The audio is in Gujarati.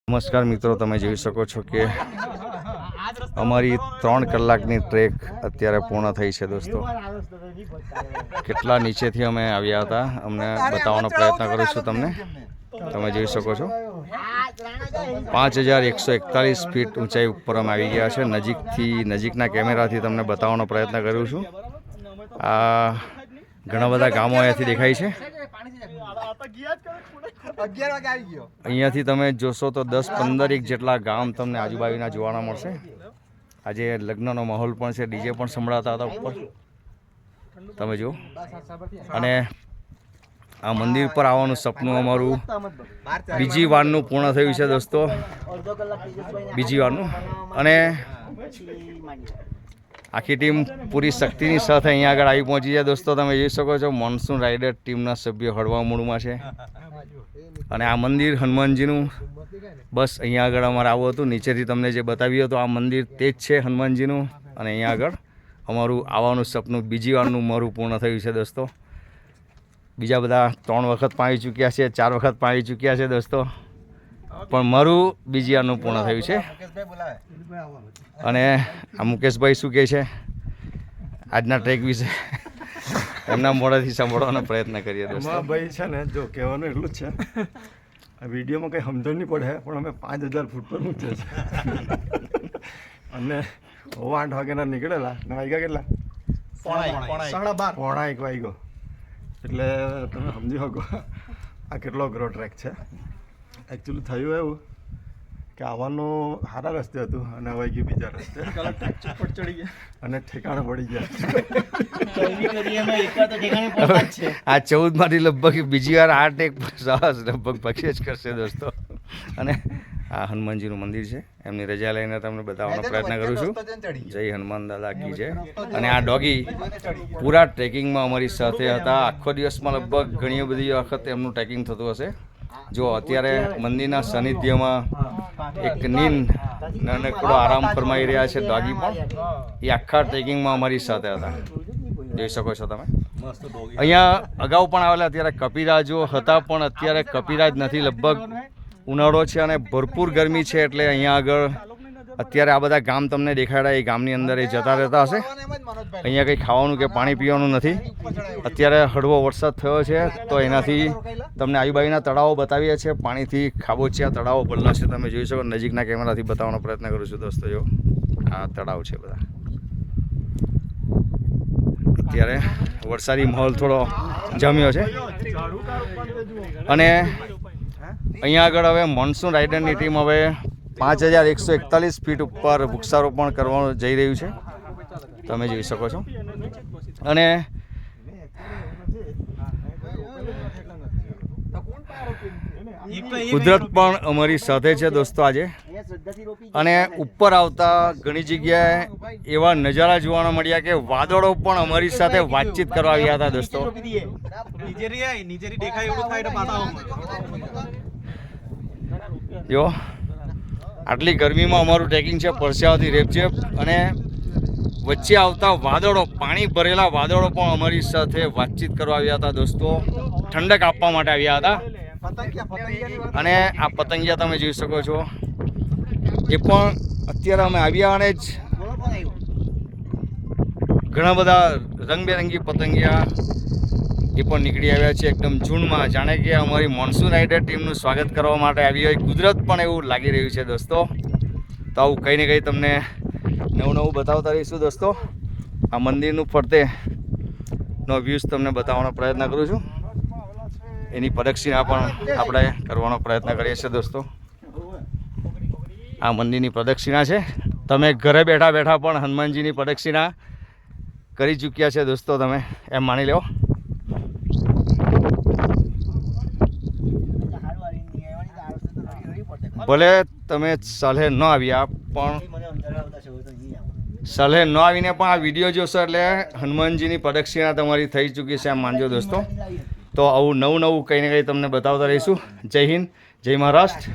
નમસ્કાર મિત્રો, તમે જોઈ શકો છો કે અમારી 3 કલાકની ટ્રેક અત્યારે પૂર્ણ થઈ છે દોસ્તો. કેટલા નીચેથી અમે આવ્યા હતા અમને બતાવવાનો પ્રયત્ન કરું છું તમને. તમે જોઈ શકો છો 5141 ફીટ ઊંચાઈ ઉપર અમે આવી ગયા છે. નજીકના કેમેરાથી તમને બતાવવાનો પ્રયત્ન કરું છું. આ ઘણા બધા ગામો અહીંયાથી દેખાય છે. અહીંયાથી તમે જોશો તો 10-15 જેટલા ગામ તમને આજુબાજુના જોવાના મળશે. આજે લગ્નનો માહોલ પણ છે, ડીજે પણ સંભળાતા હતા ઉપર, તમે જુઓ. અને આ મંદિર પર આવવાનું સપનું અમારું બીજી વારનું પૂર્ણ થયું છે દોસ્તો, બીજી વારનું. અને આખી ટીમ પૂરી શક્તિની સાથે અહીંયા આગળ આવી પહોંચી છે દોસ્તો. તમે જોઈ શકો છો મોન્સૂન રાઇડર ટીમના સભ્યો હળવા મૂડમાં છે. અને આ મંદિર હનુમાનજીનું, બસ અહીંયા આગળ અમારે આવું હતું. નીચેથી તમને જે બતાવ્યું હતું આ મંદિર તે જ છે હનુમાનજીનું. અને અહીંયા આગળ અમારું આવવાનું સપનું બીજી વારનું મારું પૂર્ણ થયું છે દોસ્તો. બીજા બધા 3 વખત પાણી ચૂક્યા છે, 4 વખત પાણી ચૂક્યા છે દોસ્તો, પણ મારું બીજી વારનું પૂર્ણ થયું છે. અને આ મુકેશભાઈ શું કહે છે આજના ટ્રેક વિશે, એમના મોઢાથી સાંભળવાનો પ્રયત્ન કરીએ દોસ્તો. ભાઈ છે ને, જો કહેવાનું એટલું જ છે, આ વિડીયોમાં કંઈ સમજણ નહીં પડે, પણ અમે 5000 ફૂટ પર ઊંચે છે. અને 8 વાગ્યાના નીકળેલા ને વાગ્યા કેટલા? 1:30 વાગ્યો. એટલે તમે સમજી શકો આ કેટલો અઘરો ટ્રેક છે. એકચ્યુઅલી થયું એવું કે આવવાનું સારા રસ્તે હતું અને હવે ગયું બીજા રસ્તે અને ઠેકાણે પડી ગયા. આ 14માંથી લગભગ બીજી વાર આ ટેક સાહસ લગભગ પક્ષે જ કરશે દોસ્તો. અને આ હનુમાનજીનું મંદિર છે, એમની રજા લઈને તમને બતાવવાનો પ્રયત્ન કરું છું. જય હનુમાન દાદા કી જય. અને આ ડોગી પૂરા ટ્રેકિંગમાં અમારી સાથે હતા. આખો દિવસમાં લગભગ ઘણી બધી વખત એમનું ટ્રેકિંગ થતું હશે. જો અત્યારે મંદિરના સાનિધ્યમાં એક નીંદ નાનકડો આરામ ફરમાઈ રહ્યા છે ડોગી પણ. એ આખા ટ્રેકિંગમાં અમારી સાથે હતા, જોઈ શકો છો તમે. અહીંયા અગાઉ પણ આવેલા, અત્યારે કપિરાજો હતા પણ અત્યારે કપિરાજ નથી. લગભગ ઉનાળો છે અને ભરપૂર ગરમી છે, એટલે અહીંયા આગળ અત્યારે આ બધા ગામ તમને દેખાડ્યા, એ ગામની અંદર એ જતા રહેતા હશે. અહીંયા કંઈ ખાવાનું કે પાણી પીવાનું નથી. અત્યારે હળવો વરસાદ થયો છે તો એનાથી તમને આજુબાજુના તળાવો બતાવીએ છીએ. પાણીથી ખાબોચિયા તળાવો ભરેલા છે, તમે જોઈ શકો. નજીકના કેમેરાથી બતાવવાનો પ્રયત્ન કરું છું દોસ્તો. જો આ તળાવ છે બધા. અત્યારે વરસાદી માહોલ થોડો જમ્યો છે. અને અહીંયા આગળ હવે મોન્સૂન રાઇડરની ટીમ હવે 5141 ફીટ ઉપર વૃક્ષારોપણ કરવાનું જઈ રહ્યું છે, તમે જોઈ શકો છો. અને કુદરત પણ અમારી સાથે છે દોસ્તો આજે. અને ઉપર આવતા ઘણી જગ્યાએ એવા નજારા જોવાના મળ્યા કે વાદળો પણ અમારી સાથે વાતચીત કરવા આવ્યા હતા દોસ્તો. જો આટલી ગરમીમાં અમારું ટ્રેકિંગ છે, પરસેવાથી રેપઝેપ. અને વચ્ચે આવતા વાદળો, પાણી ભરેલા વાદળો પણ અમારી સાથે વાતચીત કરવા આવ્યા હતા દોસ્તો, ઠંડક આપવા માટે આવ્યા હતા. અને આ પતંગિયા તમે જોઈ શકો છો, એ પણ અત્યારે અમે આવ્યા અને જ ઘણા બધા રંગબેરંગી પતંગિયા એ પણ નીકળી આવ્યા છે એકદમ ઝુંડમાં, જાણે કે અમારી મોન્સૂન રાઇડર ટીમનું સ્વાગત કરવા માટે આવી હોય. કુદરત પણ એવું લાગી રહ્યું છે દોસ્તો. તો આવું કંઈ ને કંઈ તમને નવું બતાવતા રહીશું દોસ્તો. આ મંદિરનું ફરતેનો વ્યૂઝ તમને બતાવવાનો પ્રયત્ન કરું છું. એની પ્રદક્ષિણા પણ આપણે કરવાનો પ્રયત્ન કરીએ છીએ દોસ્તો. આ મંદિરની પ્રદક્ષિણા છે. તમે ઘરે બેઠા બેઠા પણ હનુમાનજીની પ્રદક્ષિણા કરી ચૂક્યા છે દોસ્તો, તમે એમ માની લો. ભલે તમે સલહે ન આવ્યા પણ સલહે ન આવીને પણ આ વિડીયો જોશો એટલે હનુમાનજીની પ્રદક્ષિણા તમારી થઈ ચૂકી છે, એમ માનજો દોસ્તો. તો આવું નવું કંઈ ને કંઈ તમને બતાવતા રહીશું. જય હિન્દ, જય મહારાષ્ટ્ર.